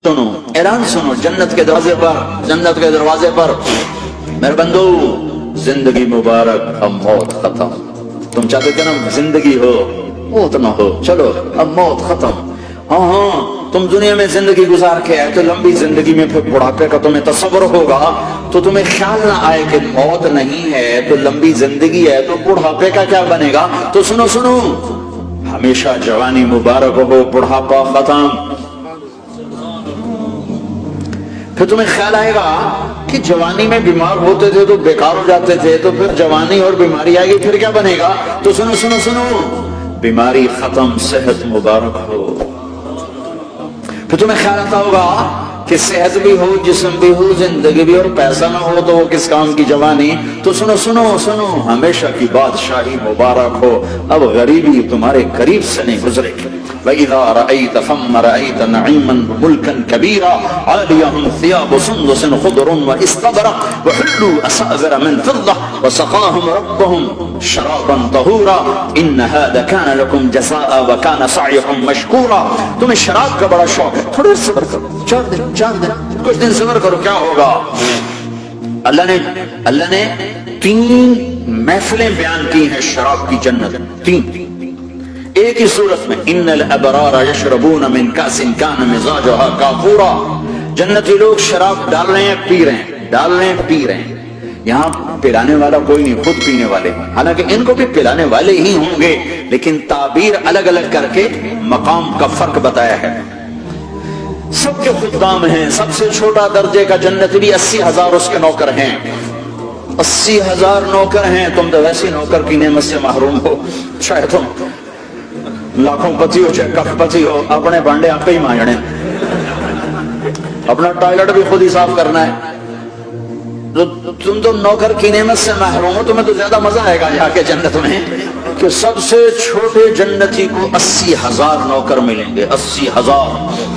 سنو اعلان سنو جنت کے دروازے پر میرے بندو زندگی مبارک اب موت ختم. تم چاہتے تھے نا زندگی ہو موت نہ ہو, چلو اب موت ختم. ہاں تم دنیا میں زندگی گزار کے آئے تو لمبی زندگی میں پھر بڑھاپے کا تمہیں تصور ہوگا تو تمہیں خیال نہ آئے کہ موت نہیں ہے تو لمبی زندگی ہے تو بڑھاپے کا کیا بنے گا. تو سنو سنو, ہمیشہ جوانی مبارک ہو, بڑھاپا ختم. پھر تمہیں خیال آئے گا کہ جوانی میں بیمار ہوتے تھے تو بیکار ہو جاتے تھے, تو پھر جوانی اور بیماری آئے گی پھر کیا بنے گا. تو سنو سنو سنو, بیماری ختم, صحت مبارک ہو. پھر تمہیں خیال آتا ہوگا کہ صحت بھی ہو, جسم بھی ہو, زندگی بھی, اور پیسہ نہ ہو تو وہ کس کام کی جوانی. تو سنو سنو سنو, ہمیشہ کی بادشاہی مبارک ہو, اب غریبی تمہارے قریب سے نہیں گزرے گی. وَإِذَا رَأَيْتَ ثَمَّ رَأَيْتَ نَعِيمًا مُلْكًا كَبِيرًا عَالِيَهُمْ ثِيَابُ سُنْدُسٍ خُضْرٌ وَإِسْتَبْرَقٌ وَحُلُّوا أَسَاوِرَ مِنْ فِضَّةٍ وَسَقَاهُمْ رَبُّهُمْ شَرَابًا طَهُورًا إِنَّ هَذَا كَانَ لَكُمْ جَزَاءً وَكَانَ سَعْيُكُمْ مَشْكُورًا. تمہیں شراب کا بڑا شوق ہے, تھوڑے صبر کرو, 4 دن کچھ دن صبر کرو, کیا ہوگا. اللہ نے 3 محفلیں بیان کی ہیں شراب کی جنت, 3 ایک ہی صورت میں. ان الابرار یشربون من کاس کان مزاجها کافورا. جنتی لوگ شراب ڈال رہے ہیں, پی رہے ہیں, ڈال رہے ہیں, پی رہے ہیں. یہاں پلانے والا کوئی نہیں, خود پینے والے, حالانکہ ان کو بھی پلانے والے ہی ہوں گے, لیکن تعبیر الگ الگ کر کے مقام کا فرق بتایا ہے. سب کے خدام ہیں, سب سے چھوٹا درجے کا جنت بھی 80,000 اس کے نوکر ہیں. 80,000 نوکر ہیں. تم تو ویسی نوکر کی نعمت سے محروم ہو. شاید تم لاکھوں پتی ہو چاہے کف پتی ہو, اپنے بانڈے آپ ہی مانجنے, اپنا ٹوائلٹ بھی خود ہی صاف کرنا ہے. تم تو نوکر کی نعمت سے محروم ہو, تمہیں تو زیادہ مزہ آئے گا جا کے جنت میں کہ سب سے چھوٹے جنتی کو 80,000 نوکر ملیں گے. 80,000.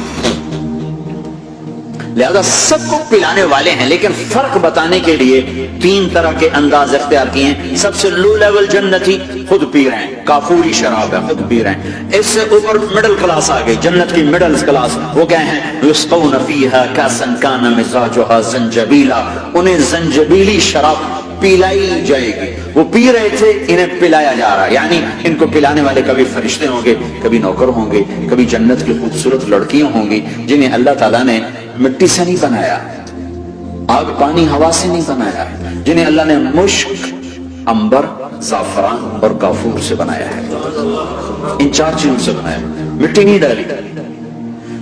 لہذا سب کو پلانے والے ہیں, لیکن فرق بتانے کے لیے 3 طرح کے انداز اختیار کیے ہیں. سب سے لو لیول جنتی خود پی رہے ہیں, کافوری شراب ہے, خود پی رہے ہیں. اس سے اوپر مڈل کلاس آ گئی, جنت کی مڈل کلاس, وہ کیا ہیں, یسقون فیہا کاسا کان مزاجها زنجبیلا. انہیں زنجبیلی شراب پلائی جائے گی. وہ پی رہے تھے, انہیں پلایا جا رہا ہے. یعنی ان کو پلانے والے کبھی فرشتے ہوں گے, کبھی نوکر ہوں گے, کبھی جنت کی خوبصورت لڑکیاں ہوں گی جنہیں اللہ تعالیٰ نے مٹی سے نہیں بنایا, آگ پانی ہوا سے نہیں بنایا, جنہیں اللہ نے مشک, عنبر, زعفران اور کافور سے بنایا ہے. ان 4 چیزوں سے بنایا, مٹی نہیں ڈالی.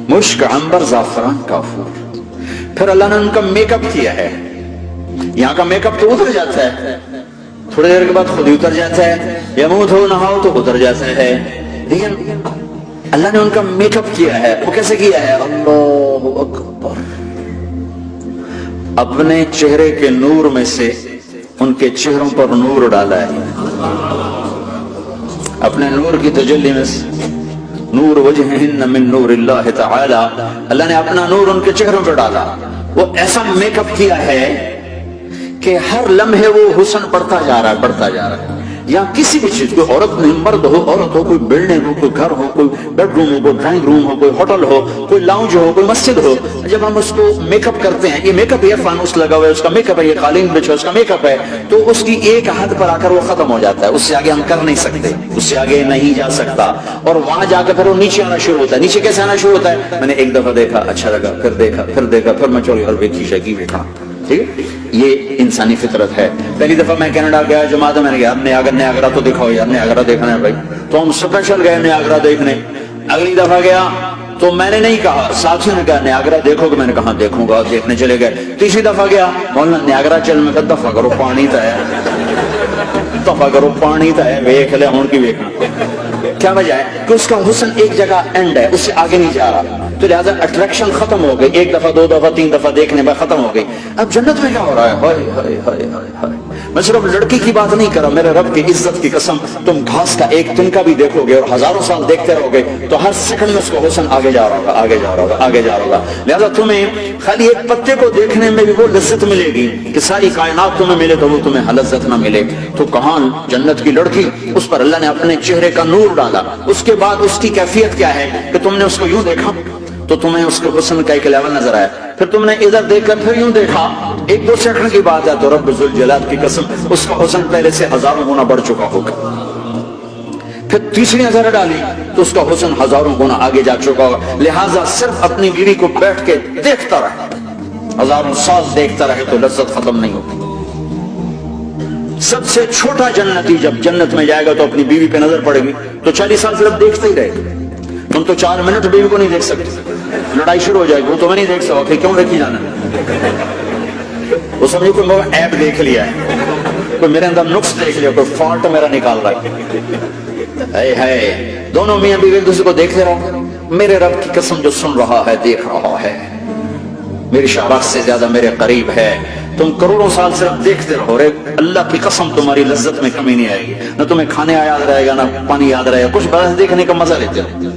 مشک, عنبر, زعفران, کافور. پھر اللہ نے ان کا میک اپ کیا ہے. یہاں کا میک اپ تو اتر جاتا ہے, تھوڑی دیر کے بعد خود ہی اتر جاتا ہے, یا منہ دھو نہاؤ تو اتر جاتا ہے. لیکن اللہ نے ان کا میک اپ کیا ہے. وہ کیسے کیا ہے؟ اللہ اکبر. اپنے چہرے کے نور میں سے ان کے چہروں پر نور ڈالا ہے. اپنے نور کی تجلی میں سے نور وجہہن من نور اللہ تعالی, اللہ نے اپنا نور ان کے چہروں پر ڈالا. وہ ایسا میک اپ کیا ہے کہ ہر لمحے وہ حسن بڑھتا جا رہا ہے, بڑھتا جا رہا ہے. یا کسی بھی چیز, کوئی عورت نہیں, مرد ہو, عورت ہو, کوئی بلڈنگ ہو, کوئی گھر ہو, کوئی بیڈ روم ہو, کوئی ڈرائنگ روم ہو, کوئی ہوٹل ہو, کوئی لاؤنج ہو, کوئی مسجد ہو, جب ہم اس کو میک اپ کرتے ہیں, یہ میک اپ, یہ فانوس لگا ہوا ہے, اس کا میک اپ ہے, یہ قالین بچھا اس کا میک اپ ہے, تو اس کی ایک حد پر آ کر وہ ختم ہو جاتا ہے. اس سے آگے ہم کر نہیں سکتے, اس سے آگے نہیں جا سکتا. اور وہاں جا کے پھر وہ نیچے آنا شروع ہوتا ہے. نیچے کیسے آنا شروع ہوتا ہے؟ میں نے ایک دفعہ دیکھا, اچھا لگا, پھر دیکھا, پھر دیکھا, پھر میں چوری اور بیٹھی شکی بیٹھا. ٹھیک ہے, یہ انسانی فطرت ہے. پہلی دفعہ میں کینیڈا گیا جماعت میں نے کہا نیاگرا تو دکھاؤ یار, نیاگرا دیکھنا ہے بھائی. تو ہم اسپیشل گئے نیاگرا دیکھنے. اگلی دفعہ گیا تو میں نے نہیں کہا, ساتھیوں نے کہا نیاگرا دیکھو گے, میں نے کہا دیکھوں گا, دیکھنے چلے گئے. تیسری دفعہ گیا, مولانا نیاگرا چل, میں کہا دفعہ کرو پانی تا ہے, دفعہ کرو پانی تا ہے, ویکھ لے ہون کی ویکھنا. کیا وجہ ہے کہ اس کا حسن ایک جگہ اینڈ ہے, اس سے آگے نہیں جا رہا. تو لہذا اٹریکشن ختم ہو گئی. 1 دفعہ 2 دفعہ 3 دفعہ دیکھنے میں ختم ہو گئی. اب جنت میں کیا ہو رہا ہے؟ ہائے ہائے ہائے ہائے. میں صرف لڑکی کی بات نہیں کر رہا, میرے رب کی عزت کی قسم, تم گھاس کا ایک تنکا بھی دیکھو گے اور ہزاروں سال دیکھتے رہو گے تو ہر سیکنڈ میں اس کو حسن آگے جا رہا ہوگا, آگے جا رہا ہوگا, آگے جا رہا ہوگا. لہذا تمہیں خالی ایک پتے کو دیکھنے میں بھی وہ لذت ملے گی کہ ساری کائنات تمہیں ملے تو وہ تمہیں لذت نہ ملے. تو کہاں جنت کی لڑکی, اس پر اللہ نے اپنے چہرے کا نور ڈالا. اس کے بعد اس کی کیفیت کیا ہے کہ تم نے اس کو یوں دیکھا, تو تمہیں اس کے حسن کا ایک لیول نظر آیا, پھر تم نے ادھر دیکھ کر پھر یوں دیکھا, 1-2 سیکنڈ کی بات ہے, تو رب ذوالجلال کی قسم اس کا حسن پہلے سے 1000 گنا بڑھ چکا ہوگا. پھر تیسری نظر ڈالی تو اس کا حسن 1000 گنا آگے جا چکا ہوگا. لہٰذا صرف اپنی بیوی کو بیٹھ کے دیکھتا رہے, 1000 سال دیکھتا رہے تو لذت ختم نہیں ہوتی. سب سے چھوٹا جنتی جب جنت میں جائے گا تو اپنی بیوی پہ نظر پڑے گی تو 40 سال صرف دیکھتے ہی رہے گا. تم تو 4 منٹ بیوی کو نہیں دیکھ سکتے, لڑائی شروع ہو جائے گی, وہ تمہیں نہیں دیکھ سکتا, کیوں دیکھی جانا, وہ سمجھو کوئی ایپ دیکھ لیا ہے, کوئی میرے اندر نقص دیکھ لیا, کوئی فالٹ میرا نکال رہا ہے. دونوں میاں بیوی ایک دوسرے کو دیکھتے رہو. میرے رب کی قسم جو سن رہا ہے, دیکھ رہا ہے, میری شہباز سے زیادہ میرے قریب ہے. تم کروڑوں سال صرف دیکھتے رہو, اللہ کی قسم تمہاری لذت میں کمی نہیں آئے گی. نہ تمہیں کھانے یاد رہے گا, نہ پانی یاد رہے گا, کچھ بات دیکھنے کا مزہ لیتے رہو.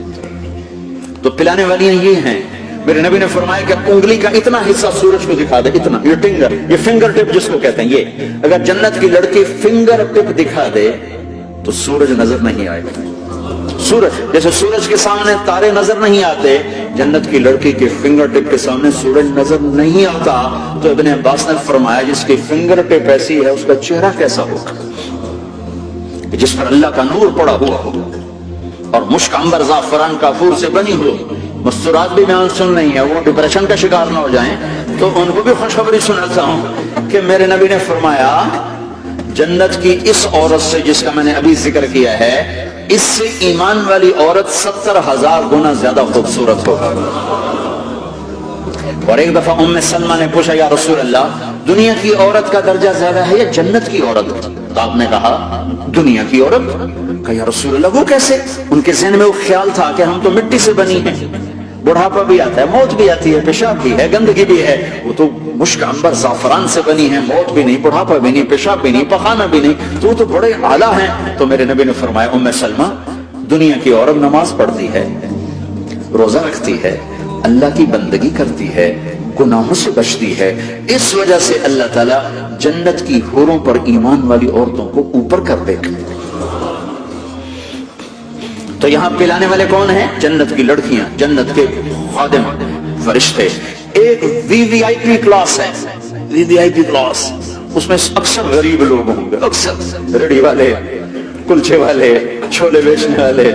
تو پلانے والیاں یہ ہیں. میرے نبی نے فرمایا کہ انگلی کا اتنا حصہ سورج کو دکھا دے, اتنا, یہ فنگر ٹپ جس کو کہتے ہیں, یہ اگر جنت کی لڑکی فنگر ٹپ دکھا دے تو سورج نظر نہیں آئے گا. سورج جیسے سورج کے سامنے تارے نظر نہیں آتے, جنت کی لڑکی کے فنگر ٹپ کے سامنے سورج نظر نہیں آتا. تو ابن عباس نے فرمایا جس کی فنگر ٹپ ایسی ہے اس کا چہرہ کیسا ہوگا, جس پر اللہ کا نور پڑا ہوا ہو اور مشک عنبر زعفران کافور سے بنی ہو. مستورات بھی بیان سن رہی ہیں, وہ ڈپریشن کا شکار نہ ہو جائیں, تو ان کو بھی خوشخبری سناتا ہوں کہ میرے نبی نے فرمایا جنت کی اس عورت سے جس کا میں نے ابھی ذکر کیا ہے, اس سے ایمان والی عورت 70,000 گنا زیادہ خوبصورت ہوگا. اور ایک دفعہ ام سلمہ نے پوچھا, یا رسول اللہ دنیا کی عورت کا درجہ زیادہ ہے یا جنت کی عورت؟ تو آپ نے کہا دنیا کی عورت. کہا یا رسول اللہ وہ کیسے؟ ان کے ذہن میں وہ خیال تھا کہ ہم تو مٹی سے بنی ہیں, بڑھاپا بھی آتا ہے, موت بھی آتی ہے, پیشاب بھی ہے, گندگی بھی ہے. وہ تو مشک عنبر زعفران سے بنی ہے, موت بھی نہیں, بڑھاپا بھی نہیں, پیشاب بھی نہیں, پخانہ بھی نہیں, تو وہ تو بڑے اعلیٰ ہیں. تو میرے نبی نے فرمایا ام سلمہ دنیا کی عورت نماز پڑھتی ہے, روزہ رکھتی ہے, اللہ کی بندگی کرتی ہے, گناہوں سے بچتی ہے, اس وجہ سے اللہ تعالیٰ جنت کی حوروں پر ایمان والی عورتوں کو اوپر کر دے گا. تو یہاں پلانے والے کون ہیں؟ جنت کی لڑکیاں, جنت کے خادم, فرشتے. ایک وی وی آئی پی کلاس ہے, وی وی آئی پی کلاس, اس میں اکثر غریب لوگ ہوں گے, اکثر ریڑھی والے, کلچے والے, چھولے بیچنے والے,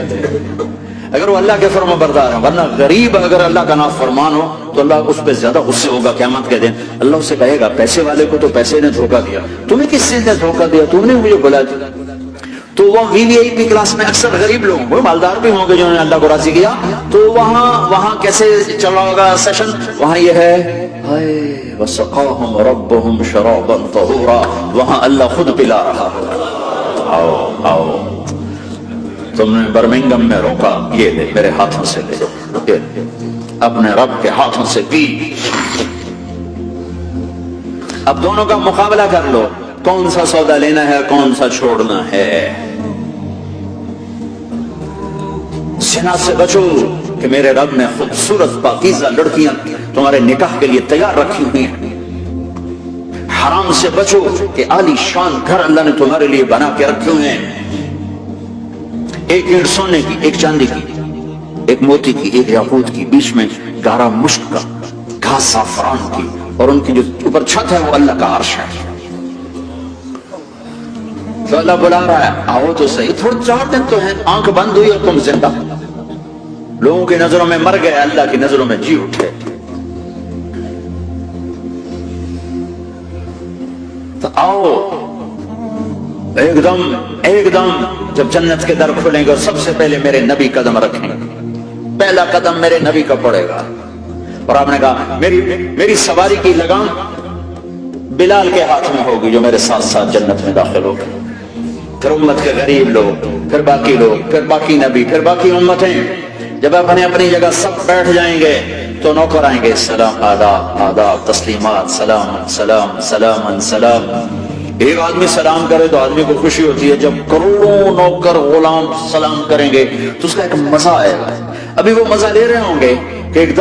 اگر وہ اللہ کے فرما بردار ہیں. ورنہ غریب اگر اللہ کا نافرمان ہو تو اللہ اس پہ زیادہ غصے ہوگا قیامت کے دن. اللہ اسے کہے گا پیسے والے کو تو پیسے نے دھوکہ دیا, تمہیں کس چیز نے دھوکہ دیا, تم نے مجھے بلا دیا. تو وہ وی وی آئی پی کلاس میں اکثر غریب لوگ ہوں گے, مالدار بھی ہوں گے جنہوں نے اللہ کو راضی کیا. تو وہاں کیسے چلا ہوگا سیشن؟ وہاں یہ ہے وَسَقَاهُمْ رَبُّهُمْ شَرَابًا طَهُورًا, وہاں اللہ خود پلا رہا ہے. آؤ تم نے برمنگم میں روکا, یہ لے میرے ہاتھوں سے لے, اپنے رب کے ہاتھوں سے پی. اب دونوں کا مقابلہ کر لو, کون سا سودا لینا ہے, کون سا چھوڑنا ہے. زنا سے بچو کہ میرے رب نے خوبصورت پاکیزہ لڑکیاں تمہارے نکاح کے لیے تیار رکھی ہوئی ہیں. حرام سے بچو کہ عالی شان گھر اللہ نے تمہارے لیے بنا کے رکھے ہوئے ہیں. ایک اینٹ سونے کی, ایک چاندی کی, ایک موتی کی, ایک یاقوت کی, بیچ میں گارا مشک کا, گھاس زعفران کی, اور ان کی جو اوپر چھت ہے وہ اللہ کا عرش ہے. تو اللہ بلا رہا ہے آؤ تو صحیح, تھوڑے 4 دن تو ہیں, آنکھ بند ہوئی اور تم زندہ. لوگوں کی نظروں میں مر گئے, اللہ کی نظروں میں جی اٹھے. تو آؤ ایک دم جب جنت کے در کھلیں گے اور سب سے پہلے میرے نبی قدم رکھیں گے, پہلا قدم میرے نبی کا پڑے گا. اور آپ نے کہا میری سواری کی لگام بلال کے ہاتھ میں ہوگی جو میرے ساتھ ساتھ جنت میں داخل ہوگی. پھر امت کے غریب لوگ, پھر باقی لوگ, پھر باقی نبی, پھر باقی امتیں. جب اپنی جگہ سب بیٹھ جائیں گے تو نوکر آئیں گے, سلام, آداب, تسلیمات, سلام. ایک آدمی سلام کرے تو آدمی کو خوشی ہوتی ہے, جب کروڑوں نوکر غلام سلام کریں گے تو اس کا ایک مزہ آئے گا. ابھی وہ مزہ لے رہے ہوں گے کہ ایک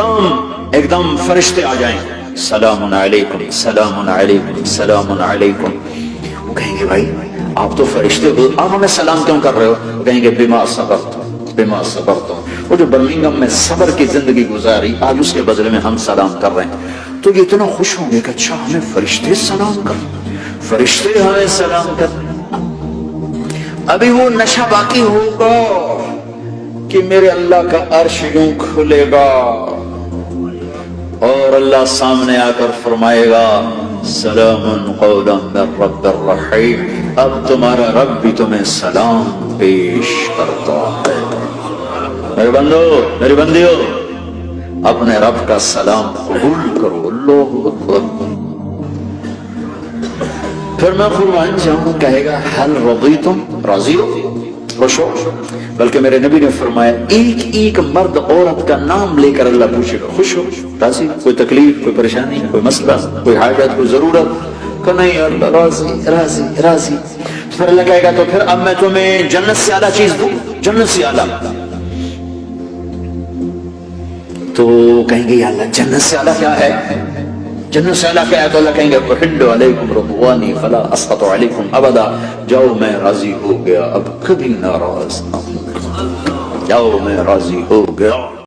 دم فرشتے آ جائیں گے, سلام علیکم, سلام علیکم, سلام علیکم. وہ کہیں گے بھائی آپ تو فرشتے ہو, آپ ہمیں سلام کیوں کر رہے ہو؟ کہیں گے بما صبرت, بما صبرتم. وہ جو برمنگم میں صبر کی زندگی گزاری آج اس کے بدلے میں ہم سلام کر رہے ہیں تو یہ اتنا خوش ہوں گے کہ اچھا ہمیں فرشتے سلام کر، فرشتے ہمیں سلام کر. ابھی وہ نشہ باقی ہوگا کہ میرے اللہ کا عرش یوں کھلے گا اور اللہ سامنے آ کر فرمائے گا سلام قولا من رب الرحیم، اب تمہارا رب بھی تمہیں سلام پیش کرتا ہے. میرے بندو، میری بندیو، اپنے رب کا سلام قبول کرو. اللہ اکبر. پھر میں قربان جاؤں کہے گا حل رضیتم، راضی ہو، خوش ہو. بلکہ میرے نبی نے فرمایا ایک ایک مرد عورت کا نام لے کر اللہ پوچھے گا خوش ہو، راضی، کوئی تکلیف، کوئی پریشانی، کوئی مسئلہ، کوئی حاجت، کوئی ضرورت؟ کہ نہیں اللہ راضی راضی راضی. پھر اللہ کہے گا تو پھر اب میں تمہیں جنت سے اعلیٰ چیز دوں، جنت سے اعلیٰ. تو کہیں گے یا اللہ جنت سے اعلیٰ کیا ہے؟ جنت سے اعلیٰ کیا ہے؟ تو اللہ کہیں گے احل علیکم رضوانی فلا اسخط علیکم ابدا. جاؤ میں راضی ہو گیا، اب کبھی ناراض نہ ہوں. جاؤ میں راضی ہو گیا.